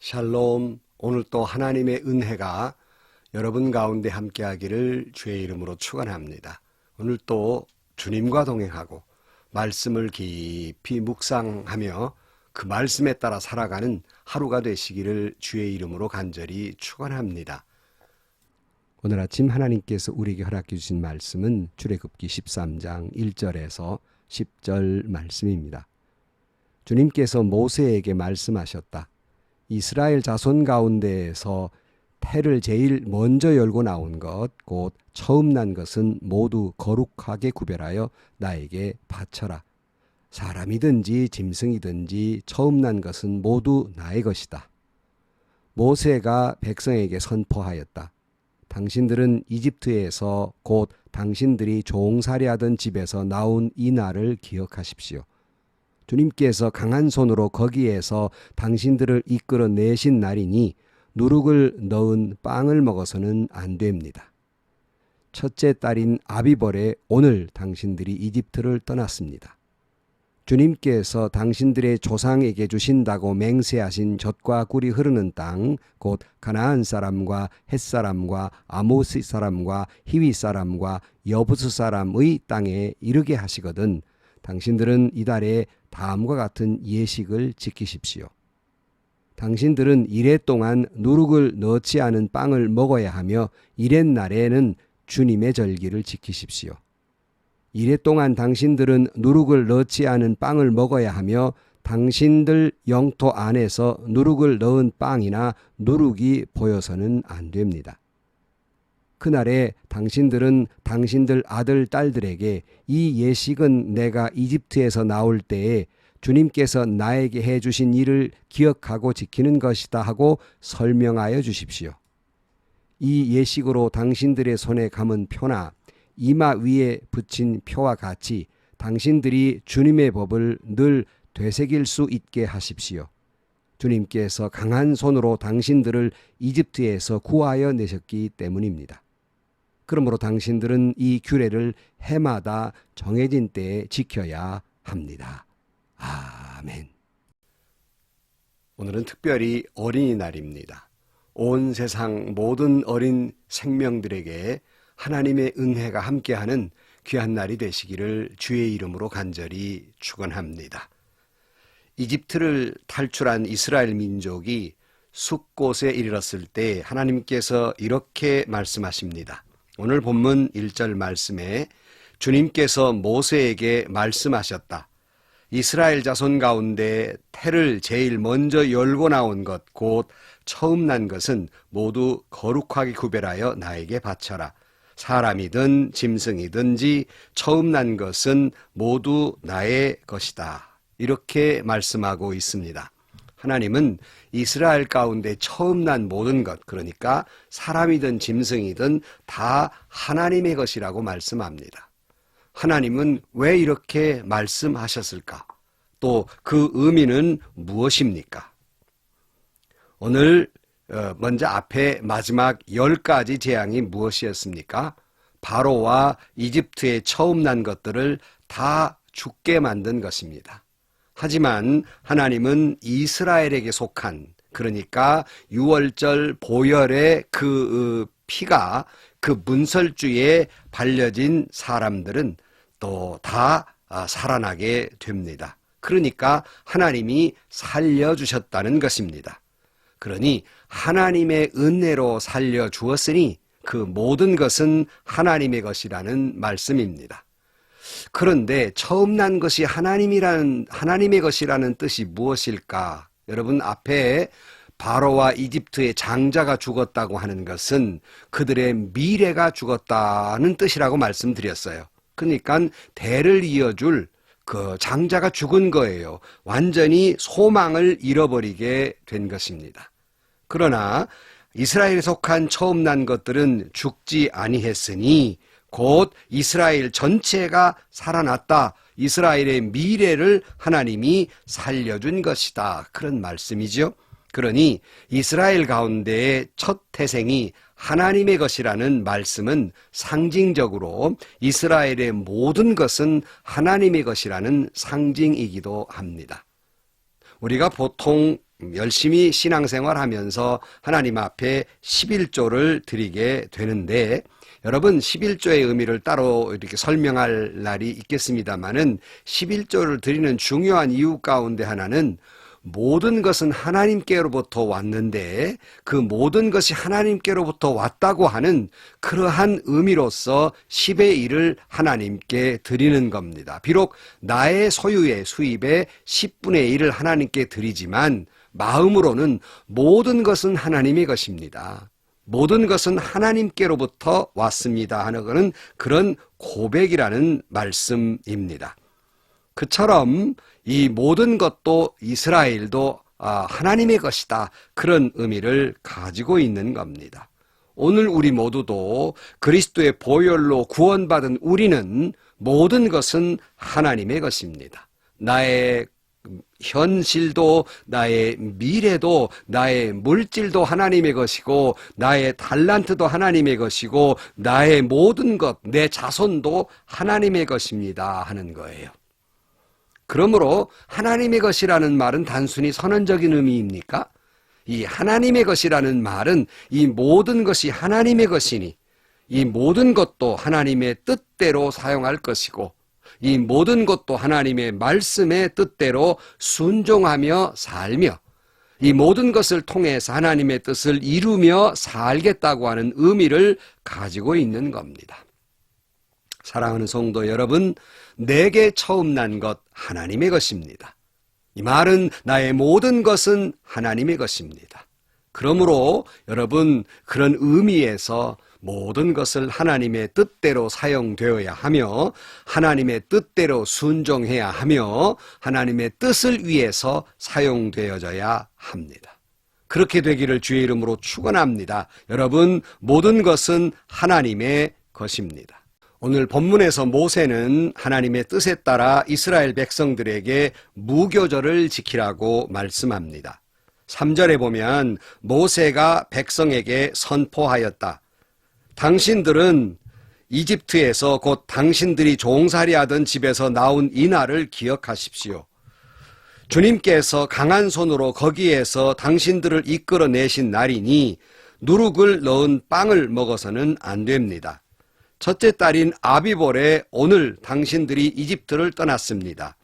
샬롬. 오늘 또 하나님의 은혜가 여러분 가운데 함께하기를 주의 이름으로 축원합니다. 오늘 또 주님과 동행하고 말씀을 깊이 묵상하며 그 말씀에 따라 살아가는 하루가 되시기를 주의 이름으로 간절히 축원합니다. 오늘 아침 하나님께서 우리에게 허락해 주신 말씀은 출애굽기 13장 1절에서 10절 말씀입니다. 주님께서 모세에게 말씀하셨다. 이스라엘 자손 가운데에서 태를 제일 먼저 열고 나온 것, 곧 처음 난 것은 모두 거룩하게 구별하여 나에게 바쳐라. 사람이든지 짐승이든지 처음 난 것은 모두 나의 것이다. 모세가 백성에게 선포하였다. 당신들은 이집트에서 곧 당신들이 종살이하던 집에서 나온 이 날을 기억하십시오. 주님께서 강한 손으로 거기에서 당신들을 이끌어 내신 날이니 누룩을 넣은 빵을 먹어서는 안 됩니다. 첫째 딸인 아비벌에 오늘 당신들이 이집트를 떠났습니다. 주님께서 당신들의 조상에게 주신다고 맹세하신 젖과 꿀이 흐르는 땅, 곧 가나안 사람과 헷 사람과 아모스 사람과 히위 사람과 여부스 사람의 땅에 이르게 하시거든 당신들은 이달에 다음과 같은 예식을 지키십시오. 당신들은 이레 동안 누룩을 넣지 않은 빵을 먹어야 하며 이렛 날에는 주님의 절기를 지키십시오. 이레 동안 당신들은 누룩을 넣지 않은 빵을 먹어야 하며 당신들 영토 안에서 누룩을 넣은 빵이나 누룩이 보여서는 안 됩니다. 그날에 당신들은 당신들 아들 딸들에게 이 예식은 내가 이집트에서 나올 때에 주님께서 나에게 해주신 일을 기억하고 지키는 것이다 하고 설명하여 주십시오. 이 예식으로 당신들의 손에 감은 표나 이마 위에 붙인 표와 같이 당신들이 주님의 법을 늘 되새길 수 있게 하십시오. 주님께서 강한 손으로 당신들을 이집트에서 구하여 내셨기 때문입니다. 그러므로 당신들은 이 규례를 해마다 정해진 때에 지켜야 합니다. 아멘. 오늘은 특별히 어린이날입니다. 온 세상 모든 어린 생명들에게 하나님의 은혜가 함께하는 귀한 날이 되시기를 주의 이름으로 간절히 축원합니다. 이집트를 탈출한 이스라엘 민족이 숫곳에 이르렀을 때 하나님께서 이렇게 말씀하십니다. 오늘 본문 1절 말씀에 주님께서 모세에게 말씀하셨다. 이스라엘 자손 가운데 태를 제일 먼저 열고 나온 것, 곧 처음 난 것은 모두 거룩하게 구별하여 나에게 바쳐라. 사람이든 짐승이든지 처음 난 것은 모두 나의 것이다. 이렇게 말씀하고 있습니다. 하나님은 이스라엘 가운데 처음 난 모든 것, 그러니까 사람이든 짐승이든 다 하나님의 것이라고 말씀합니다. 하나님은 왜 이렇게 말씀하셨을까? 또 그 의미는 무엇입니까? 오늘 먼저 앞에 마지막 10가지 재앙이 무엇이었습니까? 바로와 이집트의 처음 난 것들을 다 죽게 만든 것입니다. 하지만 하나님은 이스라엘에게 속한, 그러니까 유월절 보혈의 그 피가 그 문설주에 발려진 사람들은 또 다 살아나게 됩니다. 그러니까 하나님이 살려주셨다는 것입니다. 그러니 하나님의 은혜로 살려주었으니 그 모든 것은 하나님의 것이라는 말씀입니다. 그런데 처음 난 것이 하나님의 것이라는 뜻이 무엇일까? 여러분, 앞에 바로와 이집트의 장자가 죽었다고 하는 것은 그들의 미래가 죽었다는 뜻이라고 말씀드렸어요. 그러니까 대를 이어줄 그 장자가 죽은 거예요. 완전히 소망을 잃어버리게 된 것입니다. 그러나 이스라엘에 속한 처음 난 것들은 죽지 아니했으니 곧 이스라엘 전체가 살아났다. 이스라엘의 미래를 하나님이 살려준 것이다. 그런 말씀이죠. 그러니 이스라엘 가운데의 첫 태생이 하나님의 것이라는 말씀은 상징적으로 이스라엘의 모든 것은 하나님의 것이라는 상징이기도 합니다. 우리가 보통 열심히 신앙생활하면서 하나님 앞에 11조를 드리게 되는데, 여러분 11조의 의미를 따로 이렇게 설명할 날이 있겠습니다마는 11조를 드리는 중요한 이유 가운데 하나는 모든 것은 하나님께로부터 왔는데 그 모든 것이 하나님께로부터 왔다고 하는 그러한 의미로서 10의 1을 하나님께 드리는 겁니다. 비록 나의 소유의 수입의 10분의 1을 하나님께 드리지만 마음으로는 모든 것은 하나님의 것입니다. 모든 것은 하나님께로부터 왔습니다 하는 것은 그런 고백이라는 말씀입니다. 그처럼 이 모든 것도 이스라엘도 하나님의 것이다, 그런 의미를 가지고 있는 겁니다. 오늘 우리 모두도 그리스도의 보혈로 구원받은 우리는 모든 것은 하나님의 것입니다. 나의 현실도 나의 미래도 나의 물질도 하나님의 것이고 나의 달란트도 하나님의 것이고 나의 모든 것, 내 자손도 하나님의 것입니다 하는 거예요. 그러므로 하나님의 것이라는 말은 단순히 선언적인 의미입니까? 이 하나님의 것이라는 말은 이 모든 것이 하나님의 것이니 이 모든 것도 하나님의 뜻대로 사용할 것이고 이 모든 것도 하나님의 말씀의 뜻대로 순종하며 살며 이 모든 것을 통해서 하나님의 뜻을 이루며 살겠다고 하는 의미를 가지고 있는 겁니다. 사랑하는 성도 여러분, 내게 처음 난 것 하나님의 것입니다. 이 말은 나의 모든 것은 하나님의 것입니다. 그러므로 여러분, 그런 의미에서 모든 것을 하나님의 뜻대로 사용되어야 하며 하나님의 뜻대로 순종해야 하며 하나님의 뜻을 위해서 사용되어져야 합니다. 그렇게 되기를 주의 이름으로 축원합니다. 여러분, 모든 것은 하나님의 것입니다. 오늘 본문에서 모세는 하나님의 뜻에 따라 이스라엘 백성들에게 무교절을 지키라고 말씀합니다. 3절에 보면 모세가 백성에게 선포하였다. 당신들은 이집트에서 곧 당신들이 종살이하던 집에서 나온 이 날을 기억하십시오. 주님께서 강한 손으로 거기에서 당신들을 이끌어내신 날이니 누룩을 넣은 빵을 먹어서는 안 됩니다. 첫째 달인 아비볼에 오늘 당신들이 이집트를 떠났습니다.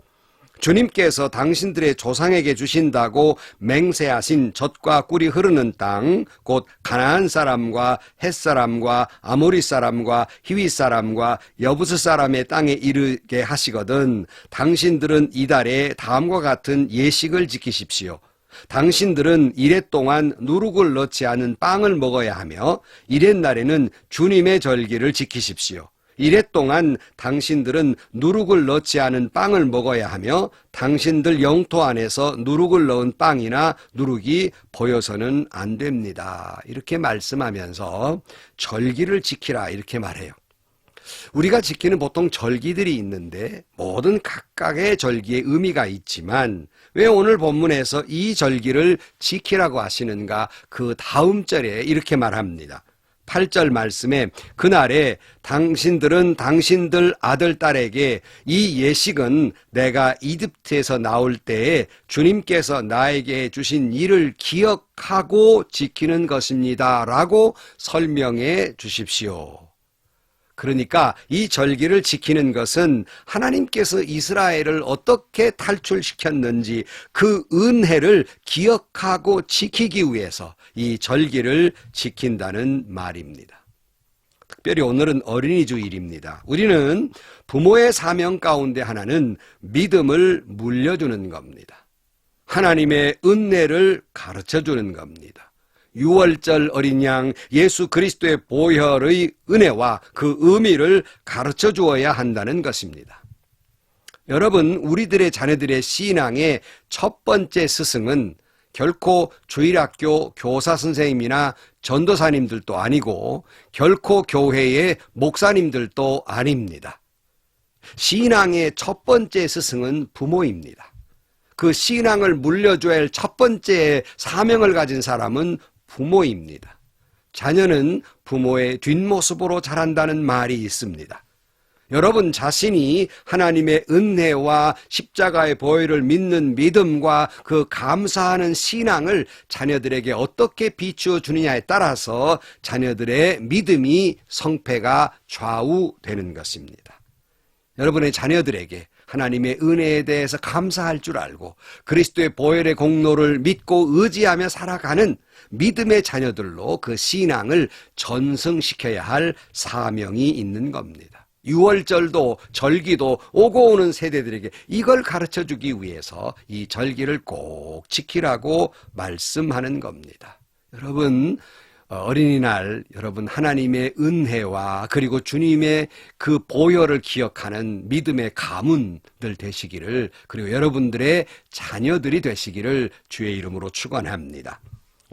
주님께서 당신들의 조상에게 주신다고 맹세하신 젖과 꿀이 흐르는 땅, 곧 가나안 사람과 헷 사람과 아모리 사람과 히위 사람과 여부스 사람의 땅에 이르게 하시거든 당신들은 이달에 다음과 같은 예식을 지키십시오. 당신들은 이레 동안 누룩을 넣지 않은 빵을 먹어야 하며 이렛날에는 주님의 절기를 지키십시오. 이랫 동안 당신들은 누룩을 넣지 않은 빵을 먹어야 하며 당신들 영토 안에서 누룩을 넣은 빵이나 누룩이 보여서는 안 됩니다. 이렇게 말씀하면서 절기를 지키라 이렇게 말해요. 우리가 지키는 보통 절기들이 있는데 모든 각각의 절기에 의미가 있지만 왜 오늘 본문에서 이 절기를 지키라고 하시는가? 그 다음 절에 이렇게 말합니다. 8절 말씀에 그날에 당신들은 당신들 아들 딸에게 이 예식은 내가 이집트에서 나올 때에 주님께서 나에게 주신 일을 기억하고 지키는 것입니다 라고 설명해 주십시오. 그러니까 이 절기를 지키는 것은 하나님께서 이스라엘을 어떻게 탈출시켰는지 그 은혜를 기억하고 지키기 위해서 이 절기를 지킨다는 말입니다. 특별히 오늘은 어린이 주일입니다. 우리는 부모의 사명 가운데 하나는 믿음을 물려주는 겁니다. 하나님의 은혜를 가르쳐주는 겁니다. 6월절 어린 양 예수 그리스도의 보혈의 은혜와 그 의미를 가르쳐 주어야 한다는 것입니다. 여러분, 우리들의 자녀들의 신앙의 첫 번째 스승은 결코 주일학교 교사 선생님이나 전도사님들도 아니고 결코 교회의 목사님들도 아닙니다. 신앙의 첫 번째 스승은 부모입니다. 그 신앙을 물려줘야 할 첫 번째 사명을 가진 사람은 부모입니다. 자녀는 부모의 뒷모습으로 자란다는 말이 있습니다. 여러분 자신이 하나님의 은혜와 십자가의 보혈을 믿는 믿음과 그 감사하는 신앙을 자녀들에게 어떻게 비추어 주느냐에 따라서 자녀들의 믿음이 성패가 좌우되는 것입니다. 여러분의 자녀들에게 하나님의 은혜에 대해서 감사할 줄 알고 그리스도의 보혈의 공로를 믿고 의지하며 살아가는 믿음의 자녀들로 그 신앙을 전승시켜야 할 사명이 있는 겁니다. 유월절도 절기도 오고 오는 세대들에게 이걸 가르쳐주기 위해서 이 절기를 꼭 지키라고 말씀하는 겁니다. 여러분, 어린이날 여러분 하나님의 은혜와 그리고 주님의 그 보혈을 기억하는 믿음의 가문들 되시기를, 그리고 여러분들의 자녀들이 되시기를 주의 이름으로 축원합니다.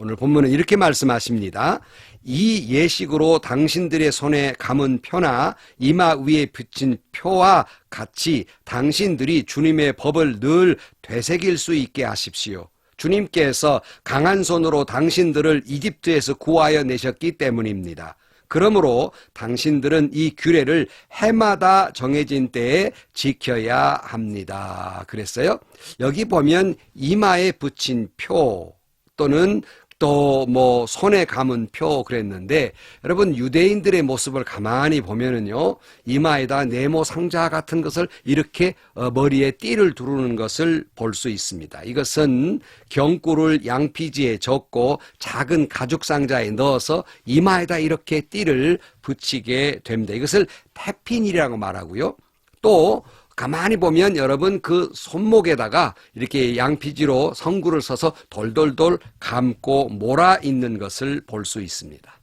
오늘 본문은 이렇게 말씀하십니다. 이 예식으로 당신들의 손에 감은 표나 이마 위에 붙인 표와 같이 당신들이 주님의 법을 늘 되새길 수 있게 하십시오. 주님께서 강한 손으로 당신들을 이집트에서 구하여 내셨기 때문입니다. 그러므로 당신들은 이 규례를 해마다 정해진 때에 지켜야 합니다. 그랬어요. 여기 보면 이마에 붙인 표 또는 또 손에 감은 표 그랬는데, 여러분 유대인들의 모습을 가만히 보면은요, 이마에다 네모 상자 같은 것을 이렇게 머리에 띠를 두르는 것을 볼 수 있습니다. 이것은 경구를 양피지에 적고 작은 가죽 상자에 넣어서 이마에다 이렇게 띠를 붙이게 됩니다. 이것을 태핀이라고 말하고요. 또 가만히 보면 여러분 그 손목에다가 이렇게 양피지로 성구를 써서 돌돌돌 감고 몰아 있는 것을 볼 수 있습니다.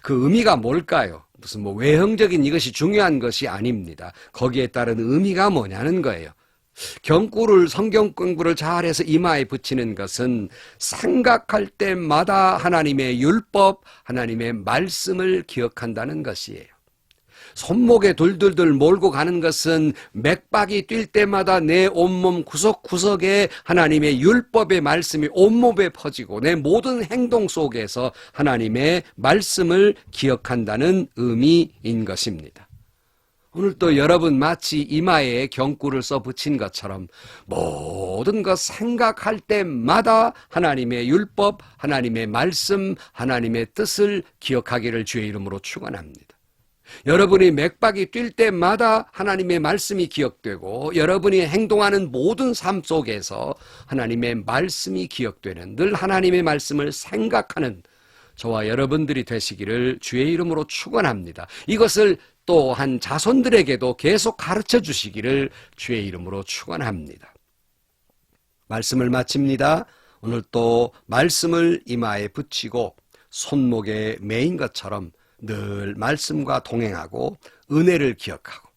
그 의미가 뭘까요? 무슨 외형적인 이것이 중요한 것이 아닙니다. 거기에 따른 의미가 뭐냐는 거예요. 경구를, 성경 공부를 잘해서 이마에 붙이는 것은 생각할 때마다 하나님의 율법, 하나님의 말씀을 기억한다는 것이에요. 손목에 둘둘둘 몰고 가는 것은 맥박이 뛸 때마다 내 온몸 구석구석에 하나님의 율법의 말씀이 온몸에 퍼지고 내 모든 행동 속에서 하나님의 말씀을 기억한다는 의미인 것입니다. 오늘 또 여러분 마치 이마에 경구를 써 붙인 것처럼 모든 것 생각할 때마다 하나님의 율법, 하나님의 말씀, 하나님의 뜻을 기억하기를 주의 이름으로 축원합니다. 여러분이 맥박이 뛸 때마다 하나님의 말씀이 기억되고 여러분이 행동하는 모든 삶 속에서 하나님의 말씀이 기억되는, 늘 하나님의 말씀을 생각하는 저와 여러분들이 되시기를 주의 이름으로 축원합니다. 이것을 또한 자손들에게도 계속 가르쳐 주시기를 주의 이름으로 축원합니다. 말씀을 마칩니다. 오늘 또 말씀을 이마에 붙이고 손목에 매인 것처럼 늘 말씀과 동행하고 은혜를 기억하고,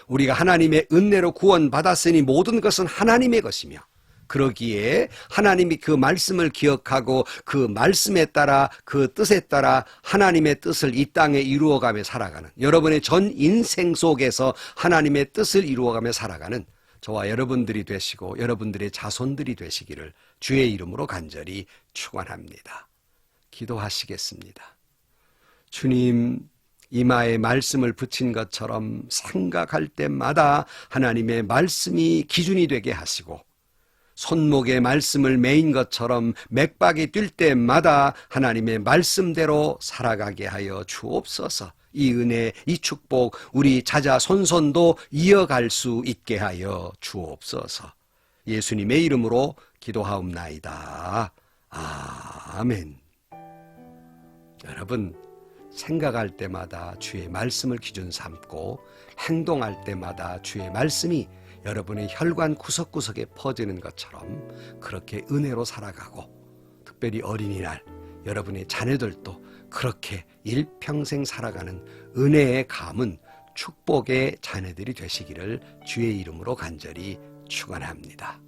우리가 하나님의 은혜로 구원받았으니 모든 것은 하나님의 것이며, 그러기에 하나님이 그 말씀을 기억하고 그 말씀에 따라 그 뜻에 따라 하나님의 뜻을 이 땅에 이루어가며 살아가는, 여러분의 전 인생 속에서 하나님의 뜻을 이루어가며 살아가는 저와 여러분들이 되시고 여러분들의 자손들이 되시기를 주의 이름으로 간절히 축원합니다. 기도하시겠습니다. 주님, 이마에 말씀을 붙인 것처럼 생각할 때마다 하나님의 말씀이 기준이 되게 하시고, 손목에 말씀을 매인 것처럼 맥박이 뛸 때마다 하나님의 말씀대로 살아가게 하여 주옵소서. 이 은혜, 이 축복 우리 자자 손손도 이어갈 수 있게 하여 주옵소서. 예수님의 이름으로 기도하옵나이다. 아멘. 여러분, 생각할 때마다 주의 말씀을 기준 삼고 행동할 때마다 주의 말씀이 여러분의 혈관 구석구석에 퍼지는 것처럼 그렇게 은혜로 살아가고, 특별히 어린이날 여러분의 자녀들도 그렇게 일평생 살아가는 은혜의 가문, 축복의 자녀들이 되시기를 주의 이름으로 간절히 축원합니다.